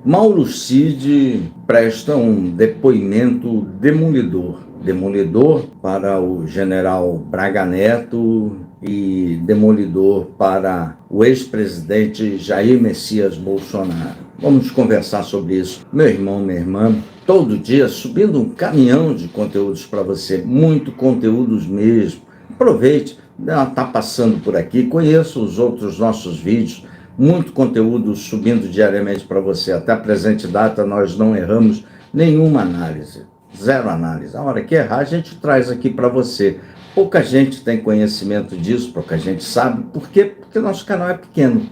Mauro Cid presta um depoimento demolidor para o general Braga Neto e demolidor para o ex-presidente Jair Messias Bolsonaro. Vamos conversar sobre isso. Meu irmão, minha irmã, todo dia subindo um caminhão de conteúdos para você, muito conteúdos mesmo. Aproveite, está passando por aqui, conheça os outros nossos vídeos, muito conteúdo subindo diariamente para você. Até a presente data nós não erramos nenhuma análise, zero análise. A hora que errar a gente traz aqui para você. Pouca gente tem conhecimento disso, pouca gente sabe. Por quê? Porque nosso canal é pequeno.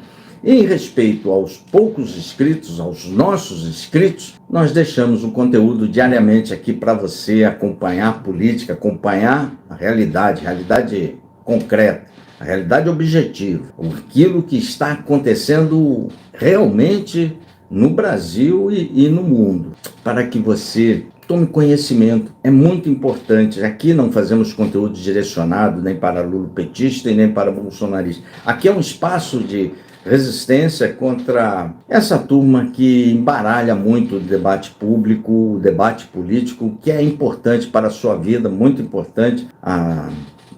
Em respeito aos poucos inscritos, aos nossos inscritos, nós deixamos o conteúdo diariamente aqui para você acompanhar a política, acompanhar a realidade concreta, a realidade objetiva, aquilo que está acontecendo realmente no Brasil e no mundo, para que você tome conhecimento. É muito importante. Aqui não fazemos conteúdo direcionado nem para lulopetista e nem para bolsonarista. Aqui é um espaço de resistência contra essa turma que embaralha muito o debate público, o debate político, que é importante para a sua vida, muito importante.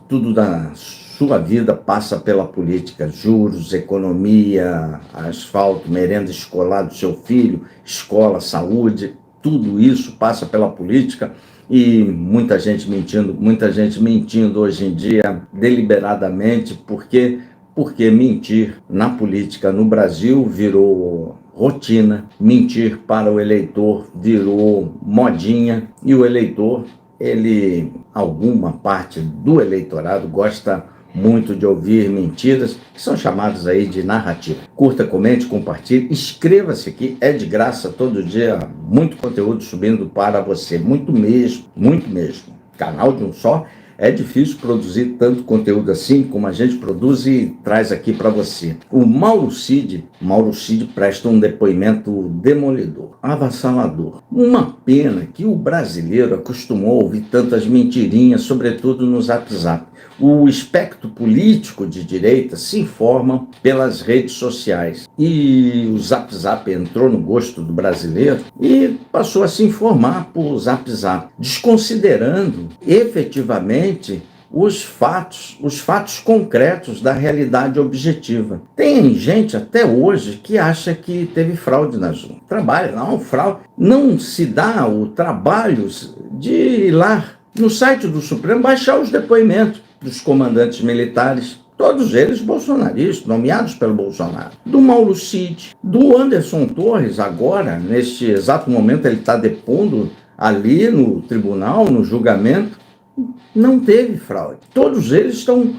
Tudo da sua vida passa pela política, juros, economia, asfalto, merenda escolar do seu filho, escola, saúde, tudo isso passa pela política. E muita gente mentindo hoje em dia deliberadamente, porque mentir na política no Brasil virou rotina, mentir para o eleitor virou modinha, e o eleitor, alguma parte do eleitorado gosta muito de ouvir mentiras, que são chamadas aí de narrativa. Curta, comente, compartilhe, inscreva-se aqui, é de graça todo dia, muito conteúdo subindo para você, muito mesmo, canal de um só. É difícil produzir tanto conteúdo assim como a gente produz e traz aqui para você. O Mauro Cid presta um depoimento demolidor, avassalador. Uma pena que o brasileiro acostumou a ouvir tantas mentirinhas, sobretudo no WhatsApp. O espectro político de direita se informa pelas redes sociais. E o WhatsApp entrou no gosto do brasileiro e passou a se informar por WhatsApp, desconsiderando efetivamente os fatos concretos da realidade objetiva. Tem gente até hoje que acha que teve fraude nas urnas. Fraude. Não se dá o trabalho de ir lá no site do Supremo baixar os depoimentos dos comandantes militares, todos eles bolsonaristas, nomeados pelo Bolsonaro, do Mauro Cid, do Anderson Torres. Agora, neste exato momento, ele está depondo ali no tribunal, no julgamento. Não teve fraude. Todos eles estão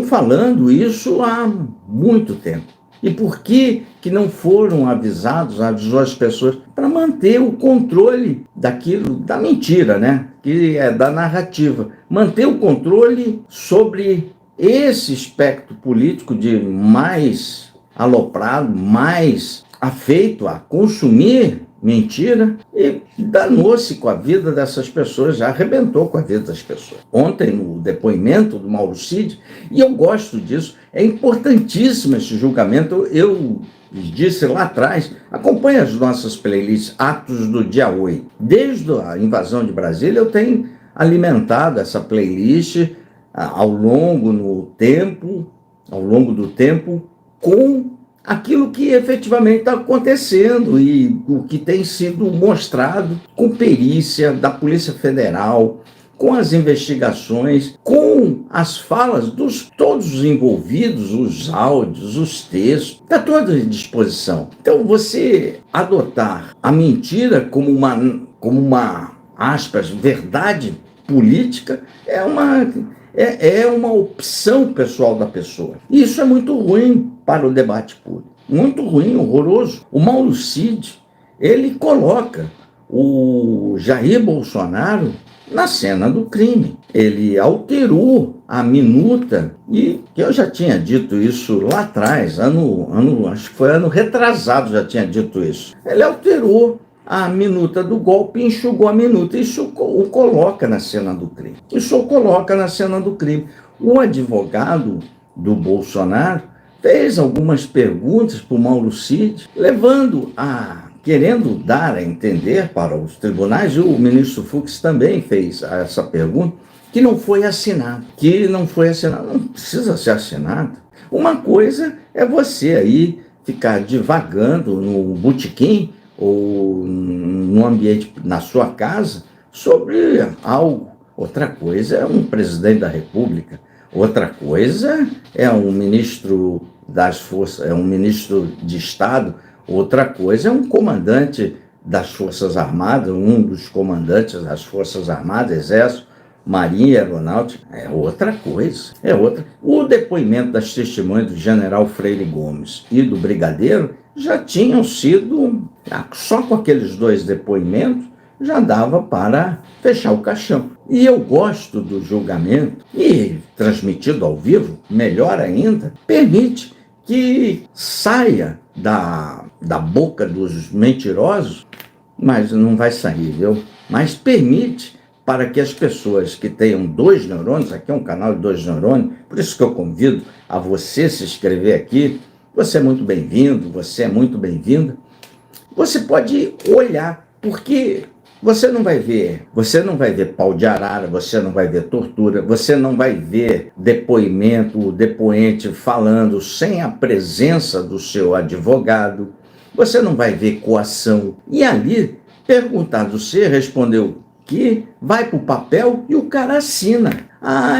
falando isso há muito tempo. E por que não foram avisou as pessoas? Para manter o controle da mentira, né? Que é da narrativa. Manter o controle sobre esse espectro político de mais aloprado, mais afeito a consumir mentira, e danou-se com a vida dessas pessoas, já arrebentou com a vida das pessoas. Ontem, no depoimento do Mauro Cid, e eu gosto disso, é importantíssimo esse julgamento. Eu disse lá atrás, acompanhe as nossas playlists, Atos do Dia 8. Desde a invasão de Brasília, eu tenho alimentado essa playlist ao longo do tempo, com aquilo que efetivamente está acontecendo e o que tem sido mostrado com perícia da Polícia Federal, com as investigações, com as falas de todos os envolvidos, os áudios, os textos, está tudo à disposição. Então, você adotar a mentira como uma aspas, verdade política é uma opção pessoal da pessoa. E isso é muito ruim para o debate público. Muito ruim, horroroso. O Mauro Cid, ele coloca o Jair Bolsonaro na cena do crime. Ele alterou a minuta, e eu já tinha dito isso lá atrás, acho que foi ano retrasado, já tinha dito isso. Ele alterou a minuta do golpe, enxugou a minuta, isso o coloca na cena do crime. O advogado do Bolsonaro fez algumas perguntas para o Mauro Cid, querendo dar a entender para os tribunais, e o ministro Fux também fez essa pergunta, que não foi assinado, não precisa ser assinado. Uma coisa é você aí ficar divagando no botequim ou no ambiente, na sua casa, sobre algo. Outra coisa é um presidente da República, outra coisa é um ministro das Forças, é um ministro de Estado, outra coisa é um comandante das Forças Armadas, um dos comandantes das Forças Armadas, Exército, Marinha, Aeronáutica, é outra coisa, é outra. O depoimento das testemunhas do general Freire Gomes e do brigadeiro já tinham sido, só com aqueles dois depoimentos, já dava para fechar o caixão. E eu gosto do julgamento, e transmitido ao vivo, melhor ainda, permite que saia da boca dos mentirosos, mas não vai sair, viu? Mas permite para que as pessoas que tenham 2 neurônios, aqui é um canal de 2 neurônios, por isso que eu convido a você se inscrever aqui. Você é muito bem-vindo, você é muito bem-vinda. Você pode olhar, porque você não vai ver pau de arara, você não vai ver tortura, você não vai ver depoimento, o depoente falando sem a presença do seu advogado, você não vai ver coação. E ali, perguntado se respondeu que vai para o papel e o cara assina.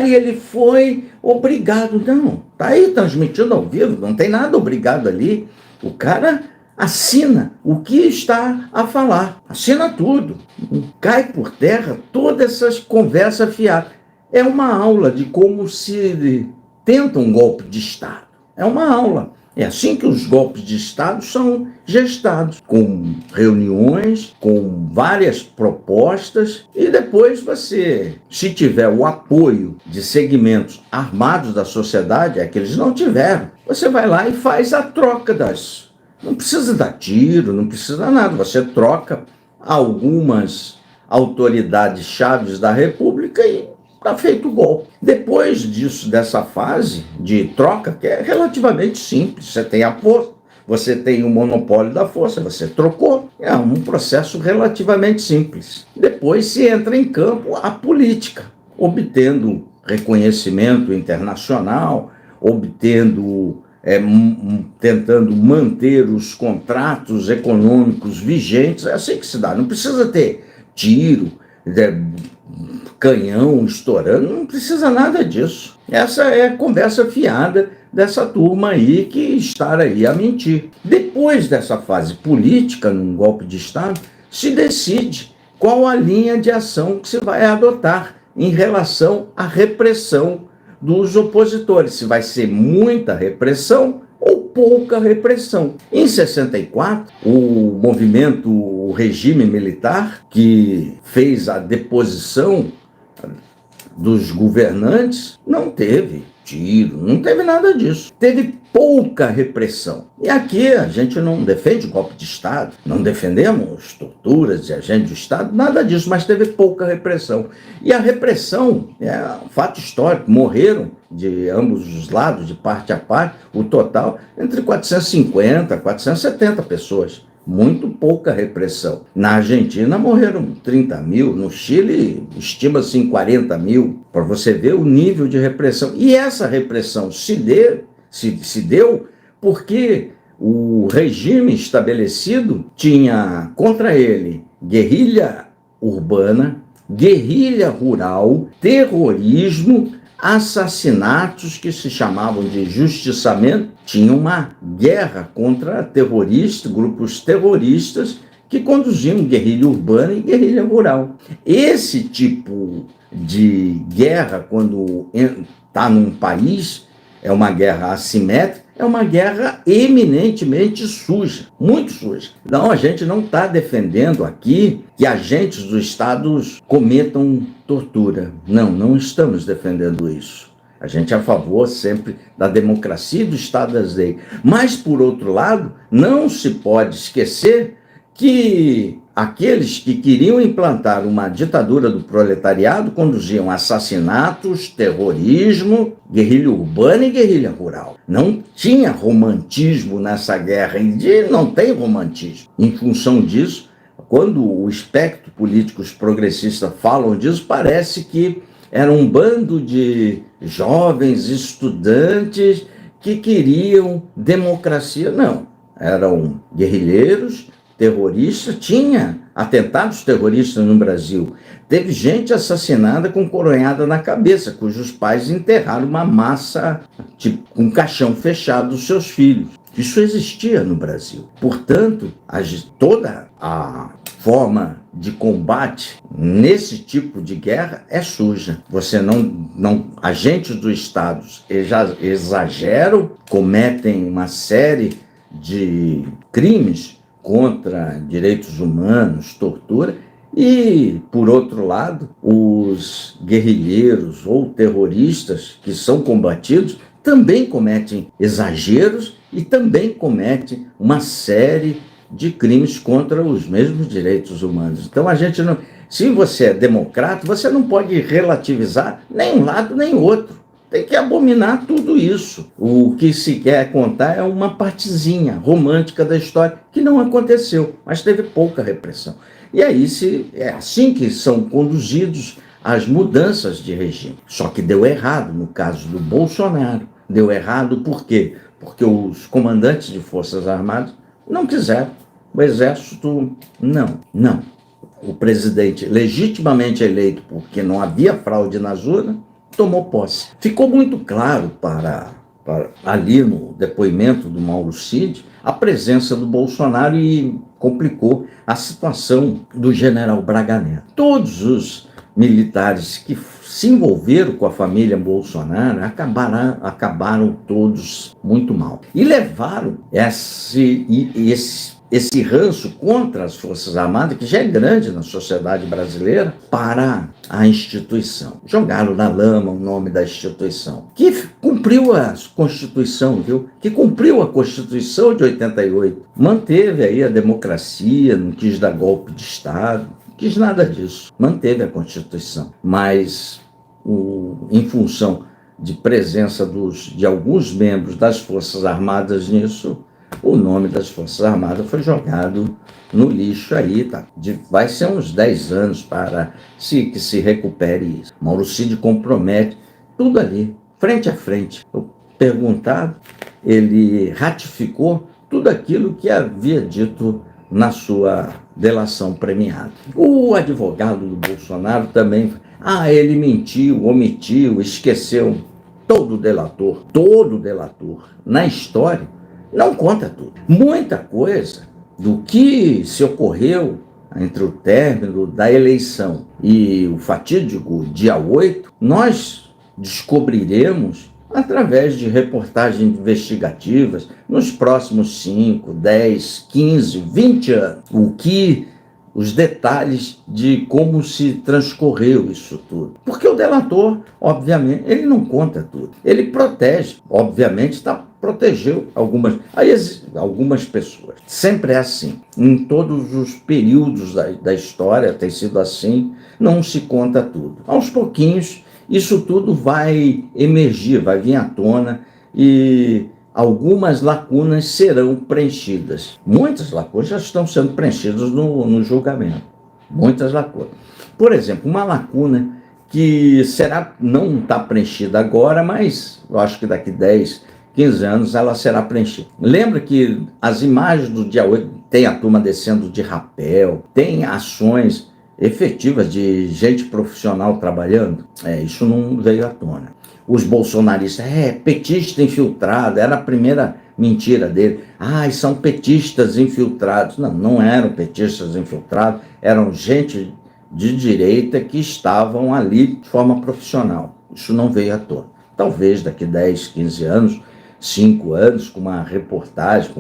Ele foi obrigado. Não, tá aí transmitindo ao vivo, não tem nada obrigado ali. O cara assina o que está a falar, assina tudo. Cai por terra todas essas conversas fiadas. É uma aula de como se tenta um golpe de Estado. É uma aula. É assim que os golpes de Estado são gestados, com reuniões, com várias propostas, e depois você, se tiver o apoio de segmentos armados da sociedade, que eles não tiveram, você vai lá e faz a troca das... Não precisa dar tiro, não precisa nada, você troca algumas autoridades chaves da República e está feito o golpe. Depois disso, dessa fase de troca, que é relativamente simples, você tem a força, você tem o monopólio da força, você trocou, é um processo relativamente simples. Depois se entra em campo a política, obtendo reconhecimento internacional, tentando manter os contratos econômicos vigentes. É assim que se dá, não precisa ter tiro, canhão estourando, não precisa nada disso. Essa é a conversa fiada dessa turma aí que está aí a mentir. Depois dessa fase política, num golpe de Estado, se decide qual a linha de ação que se vai adotar em relação à repressão dos opositores, se vai ser muita repressão ou pouca repressão. Em 64, o regime militar, que fez a deposição dos governantes, não teve tiro, não teve nada disso. Teve pouca repressão. E aqui a gente não defende golpe de Estado, não defendemos torturas de agentes do Estado, nada disso, mas teve pouca repressão. E a repressão é um fato histórico, morreram de ambos os lados, de parte a parte, o total, entre 450 e 470 pessoas. Muito pouca repressão. Na Argentina morreram 30 mil, no Chile estima-se em 40 mil, para você ver o nível de repressão. E essa repressão se deu porque o regime estabelecido tinha contra ele guerrilha urbana, guerrilha rural, terrorismo, assassinatos que se chamavam de justiçamento. Tinha uma guerra contra terroristas, grupos terroristas que conduziam guerrilha urbana e guerrilha rural. Esse tipo de guerra, quando está num país, é uma guerra assimétrica, é uma guerra eminentemente suja, muito suja. Então, a gente não está defendendo aqui que agentes do Estado cometam tortura. Não estamos defendendo isso. A gente é a favor sempre da democracia e do Estado das leis. Mas, por outro lado, não se pode esquecer que aqueles que queriam implantar uma ditadura do proletariado conduziam assassinatos, terrorismo, guerrilha urbana e guerrilha rural. Não tinha romantismo nessa guerra, e não tem romantismo. Em função disso, quando o espectro políticos progressistas falam disso, parece que era um bando de jovens estudantes que queriam democracia. Não, eram guerrilheiros, terroristas, tinha atentados terroristas no Brasil. Teve gente assassinada com coronhada na cabeça, cujos pais enterraram uma massa, tipo, com um caixão fechado dos seus filhos. Isso existia no Brasil. Portanto, toda a forma de combate nesse tipo de guerra é suja. Você agentes do Estado exageram, cometem uma série de crimes contra direitos humanos, tortura, e, por outro lado, os guerrilheiros ou terroristas que são combatidos também cometem exageros e também cometem uma série de crimes contra os mesmos direitos humanos. Então, se você é democrata, você não pode relativizar nem um lado nem outro. Tem que abominar tudo isso. O que se quer contar é uma partezinha romântica da história que não aconteceu, mas teve pouca repressão. E aí é assim que são conduzidos as mudanças de regime. Só que deu errado no caso do Bolsonaro. Deu errado por quê? Porque os comandantes de Forças Armadas não quiseram. O Exército, não. O presidente, legitimamente eleito, porque não havia fraude nas urnas, tomou posse. Ficou muito claro para ali no depoimento do Mauro Cid a presença do Bolsonaro e complicou a situação do general Braga Neto. Todos os militares que se envolveram com a família Bolsonaro acabaram todos muito mal. E levaram esse ranço contra as Forças Armadas, que já é grande na sociedade brasileira, para a instituição. Jogaram na lama o nome da instituição, que cumpriu a Constituição, viu? Que cumpriu a Constituição de 88. Manteve aí a democracia, não quis dar golpe de Estado, não quis nada disso. Manteve a Constituição. Mas, em função de presença de alguns membros das Forças Armadas nisso, o nome das Forças Armadas foi jogado no lixo aí, tá? Vai ser uns 10 anos para que se recupere isso. Mauro Cid compromete tudo ali, frente a frente. Eu perguntado, ele ratificou tudo aquilo que havia dito na sua delação premiada. O advogado do Bolsonaro também, ele mentiu, omitiu, esqueceu. Todo delator na história não conta tudo. Muita coisa do que se ocorreu entre o término da eleição e o fatídico dia 8, nós descobriremos através de reportagens investigativas nos próximos 5, 10, 15, 20 anos. Os detalhes de como se transcorreu isso tudo. Porque o delator, obviamente, ele não conta tudo. Ele protege, obviamente, protegeu algumas pessoas. Sempre é assim. Em todos os períodos da história tem sido assim, não se conta tudo. Aos pouquinhos, isso tudo vai emergir, vai vir à tona e algumas lacunas serão preenchidas. Muitas lacunas já estão sendo preenchidas no julgamento. Muitas lacunas. Por exemplo, uma lacuna que não está preenchida agora, mas eu acho que daqui 10, 15 anos ela será preenchida. Lembra que as imagens do dia 8 tem a turma descendo de rapel, tem ações efetivas de gente profissional trabalhando? Isso não veio à tona. Os bolsonaristas, petista infiltrado, era a primeira mentira dele. São petistas infiltrados. Não eram petistas infiltrados, eram gente de direita que estavam ali de forma profissional. Isso não veio à tona. Talvez daqui 10, 15 anos, 5 anos, com uma reportagem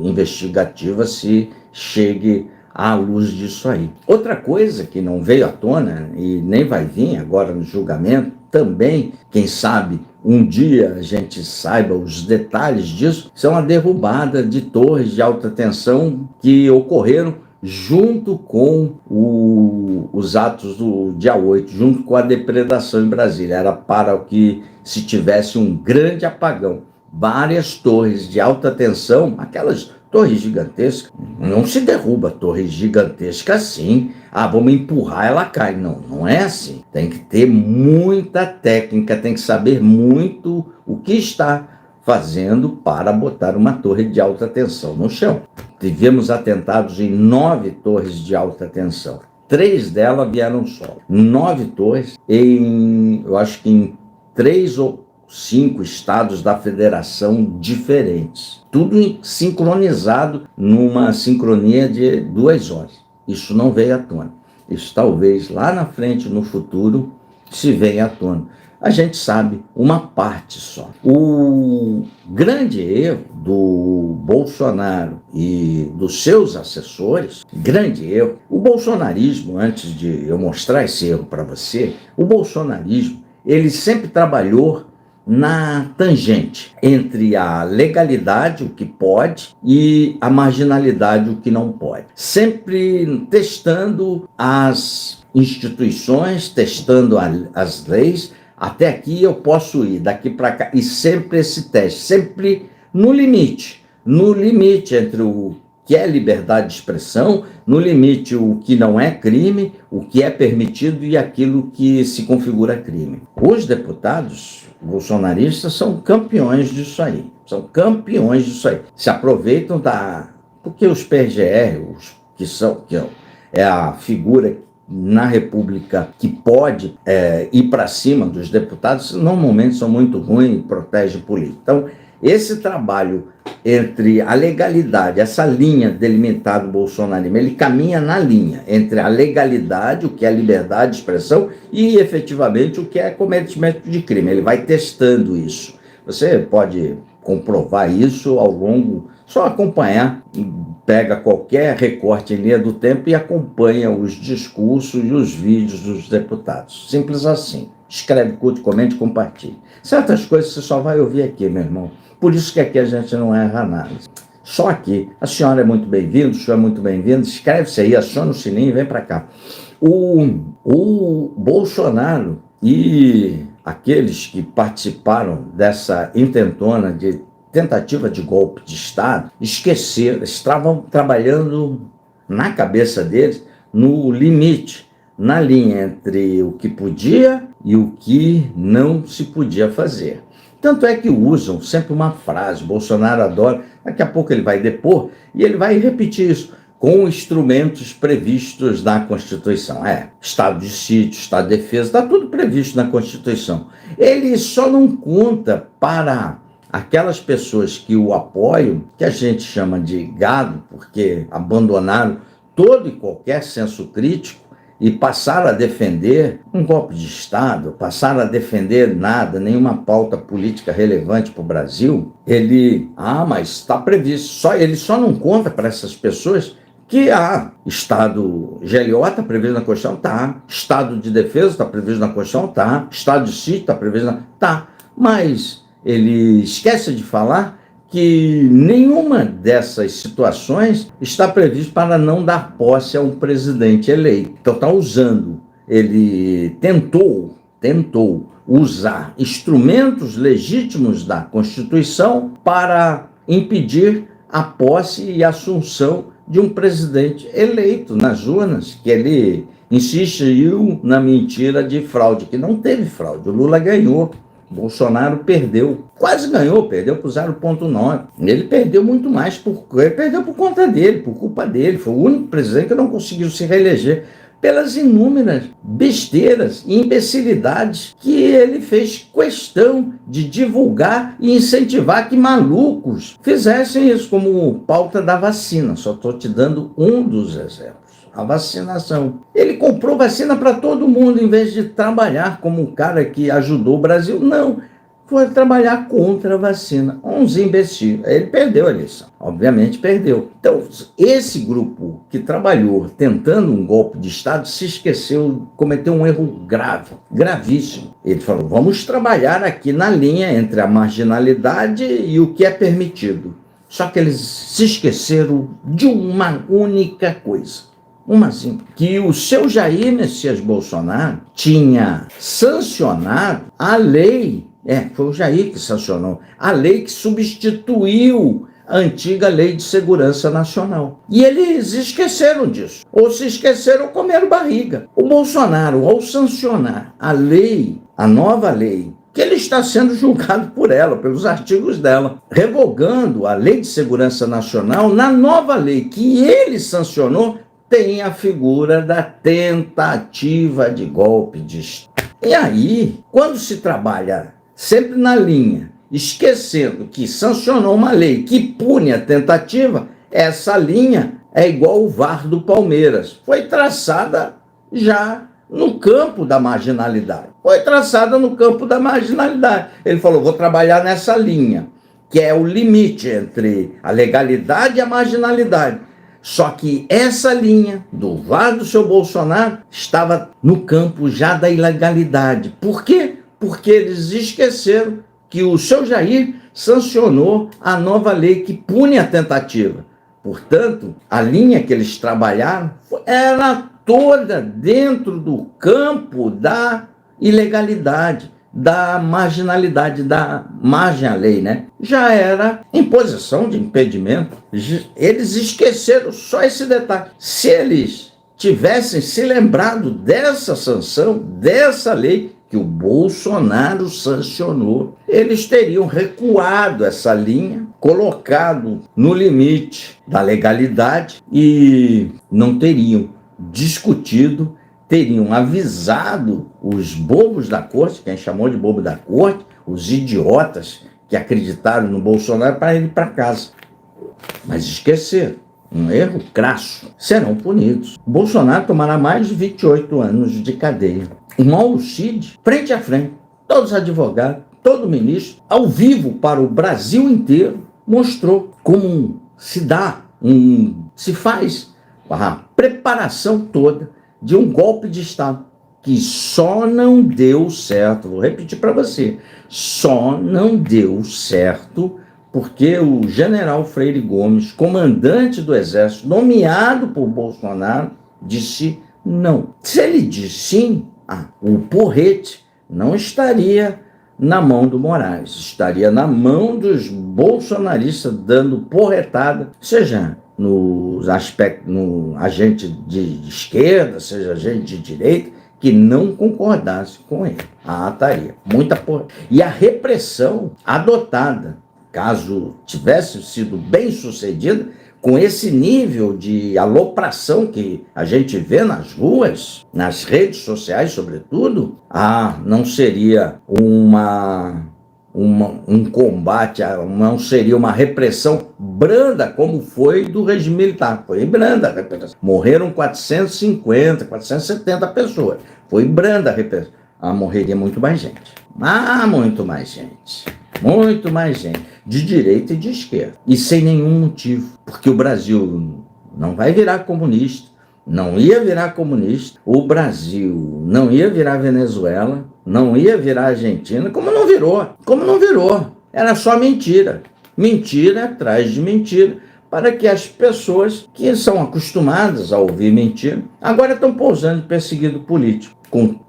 investigativa, se chegue à luz disso aí. Outra coisa que não veio à tona e nem vai vir agora no julgamento, também, quem sabe, um dia a gente saiba os detalhes disso, são a derrubada de torres de alta tensão que ocorreram junto com os atos do dia 8, junto com a depredação em Brasília. Era para que se tivesse um grande apagão. Várias torres de alta tensão, aquelas torres gigantescas, não se derruba torres gigantescas assim. Vamos empurrar, ela cai. Não, não é assim. Tem que ter muita técnica, tem que saber muito o que está fazendo para botar uma torre de alta tensão no chão. Tivemos atentados em 9 torres de alta tensão. 3 delas vieram solo. 9 torres eu acho que em 3 ou 5 estados da federação diferentes. Tudo sincronizado numa sincronia de 2 horas. Isso não veio à tona. Isso talvez lá na frente, no futuro, se venha à tona. A gente sabe uma parte só. O grande erro do Bolsonaro e dos seus assessores, grande erro, o bolsonarismo, antes de eu mostrar esse erro para você, o bolsonarismo, ele sempre trabalhou na tangente entre a legalidade, o que pode, e a marginalidade, o que não pode. Sempre testando as instituições, testando as leis. Até aqui eu posso ir, daqui para cá, e sempre esse teste, sempre no limite entre o que é liberdade de expressão, no limite o que não é crime, o que é permitido e aquilo que se configura crime. Os deputados bolsonaristas são campeões disso aí, se aproveitam porque os PGR, que é a figura na República que pode ir para cima dos deputados, normalmente são muito ruins e protegem político. Então, esse trabalho entre a legalidade, essa linha delimitada do bolsonarismo, ele caminha na linha entre a legalidade, o que é liberdade de expressão, e efetivamente o que é cometimento de crime. Ele vai testando isso. Você pode comprovar isso ao longo, só acompanhar, pega qualquer recorte em linha do tempo e acompanha os discursos e os vídeos dos deputados. Simples assim. Escreve, curte, comente, compartilhe. Certas coisas você só vai ouvir aqui, meu irmão. Por isso que aqui a gente não erra nada. Só aqui. A senhora é muito bem-vinda, o senhor é muito bem-vindo. Inscreve-se aí, aciona o sininho e vem para cá. O Bolsonaro e aqueles que participaram dessa intentona de tentativa de golpe de Estado, estavam trabalhando na cabeça deles no limite, na linha entre o que podia e o que não se podia fazer. Tanto é que usam sempre uma frase, Bolsonaro adora, daqui a pouco ele vai depor e ele vai repetir isso, com instrumentos previstos na Constituição. Estado de sítio, estado de defesa, está tudo previsto na Constituição. Ele só não conta para aquelas pessoas que o apoiam, que a gente chama de gado, porque abandonaram todo e qualquer senso crítico e passaram a defender um golpe de Estado, passaram a defender nenhuma pauta política relevante para o Brasil. Mas está previsto, ele só não conta para essas pessoas que Estado GLO está previsto na Constituição, tá. Estado de defesa está previsto na Constituição, tá. Estado de sítio está previsto mas ele esquece de falar que nenhuma dessas situações está prevista para não dar posse a um presidente eleito. Então está usando, ele tentou usar instrumentos legítimos da Constituição para impedir a posse e a assunção de um presidente eleito nas urnas, que ele insistiu na mentira de fraude, que não teve fraude, o Lula ganhou. Bolsonaro perdeu, quase ganhou, perdeu por 0,9. Ele perdeu muito mais, ele perdeu por conta dele, por culpa dele. Foi o único presidente que não conseguiu se reeleger pelas inúmeras besteiras e imbecilidades que ele fez questão de divulgar e incentivar que malucos fizessem isso, como pauta da vacina. Só estou te dando um dos exemplos. A vacinação. Ele comprou vacina para todo mundo, em vez de trabalhar como um cara que ajudou o Brasil. Não, foi trabalhar contra a vacina. Uns imbecis. Ele perdeu a eleição. Obviamente perdeu. Então, esse grupo que trabalhou tentando um golpe de Estado se esqueceu, cometeu um erro grave, gravíssimo. Ele falou, vamos trabalhar aqui na linha entre a marginalidade e o que é permitido. Só que eles se esqueceram de uma única coisa. Uma assim, que o seu Jair Messias Bolsonaro tinha sancionado a lei, foi o Jair que sancionou, a lei que substituiu a antiga Lei de Segurança Nacional. E eles esqueceram disso. Ou se esqueceram ou comeram barriga. O Bolsonaro, ao sancionar a lei, a nova lei, que ele está sendo julgado por ela, pelos artigos dela, revogando a Lei de Segurança Nacional, na nova lei que ele sancionou, tem a figura da tentativa de golpe de Estado. E aí, quando se trabalha sempre na linha, esquecendo que sancionou uma lei que pune a tentativa, essa linha é igual o VAR do Palmeiras. Foi traçada já no campo da marginalidade. Ele falou, vou trabalhar nessa linha, que é o limite entre a legalidade e a marginalidade. Só que essa linha do VAR do seu Bolsonaro estava no campo já da ilegalidade. Por quê? Porque eles esqueceram que o seu Jair sancionou a nova lei que pune a tentativa. Portanto, a linha que eles trabalharam era toda dentro do campo da ilegalidade, da marginalidade, da margem à lei, né? Já era imposição de impedimento. Eles esqueceram só esse detalhe. Se eles tivessem se lembrado dessa sanção, dessa lei que o Bolsonaro sancionou, eles teriam recuado essa linha, colocado no limite da legalidade e não teriam discutido, teriam avisado os bobos da corte, quem chamou de bobo da corte, os idiotas que acreditaram no Bolsonaro, para ir para casa. Mas esqueceram. Um erro crasso. Serão punidos. Bolsonaro tomará mais de 28 anos de cadeia. O Mauro Cid, frente a frente, todos os advogados, todo ministro, ao vivo para o Brasil inteiro, mostrou como se faz a preparação toda de um golpe de Estado que só não deu certo. Vou repetir para você, só não deu certo porque o general Freire Gomes, comandante do Exército, nomeado por Bolsonaro, disse não. Se ele disse sim, o porrete não estaria na mão do Moraes, estaria na mão dos bolsonaristas dando porretada, seja no agente de esquerda, seja agente de direita, que não concordasse com ele. Estaria muita porra. E a repressão adotada, caso tivesse sido bem sucedida, com esse nível de alopração que a gente vê nas ruas, nas redes sociais sobretudo, não seria um combate, não seria uma repressão branda como foi do regime militar. Foi branda a repressão. Morreram 450, 470 pessoas. Foi branda a repressão. Morreria muito mais gente. Muito mais gente. Muito mais gente. De direita e de esquerda. E sem nenhum motivo. Porque o Brasil não vai virar comunista. Não ia virar comunista. O Brasil não ia virar Venezuela. Não ia virar Argentina. Como não virou. Era só mentira. Mentira atrás de mentira. Para que as pessoas que são acostumadas a ouvir mentira, agora estão pousando de perseguido político.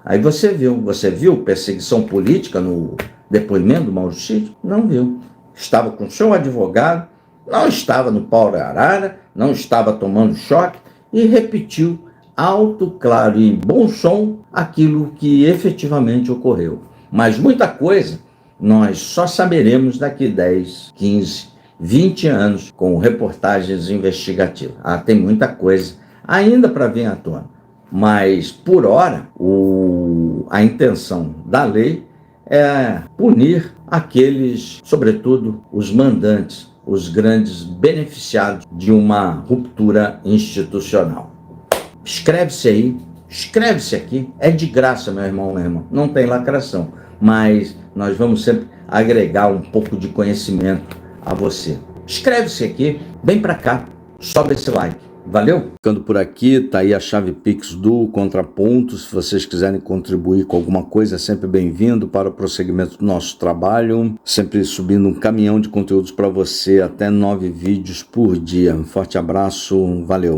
Aí você viu perseguição política no depoimento do Mauro Cid? Não viu. Estava com seu advogado, não estava no pau da arara, não estava tomando choque e repetiu alto, claro e bom som aquilo que efetivamente ocorreu. Mas muita coisa nós só saberemos daqui 10, 15, 20 anos com reportagens investigativas. Tem muita coisa ainda para vir à tona. Mas, por hora, a intenção da lei é punir aqueles, sobretudo, os mandantes, os grandes beneficiados de uma ruptura institucional. Escreve-se aí, escreve-se aqui, é de graça, meu irmão, não tem lacração, mas nós vamos sempre agregar um pouco de conhecimento a você. Escreve-se aqui, vem para cá, sobe esse like. Valeu? Ficando por aqui, tá aí a chave Pix do Contraponto. Se vocês quiserem contribuir com alguma coisa, é sempre bem-vindo para o prosseguimento do nosso trabalho. Sempre subindo um caminhão de conteúdos para você, até 9 vídeos por dia. Um forte abraço, valeu!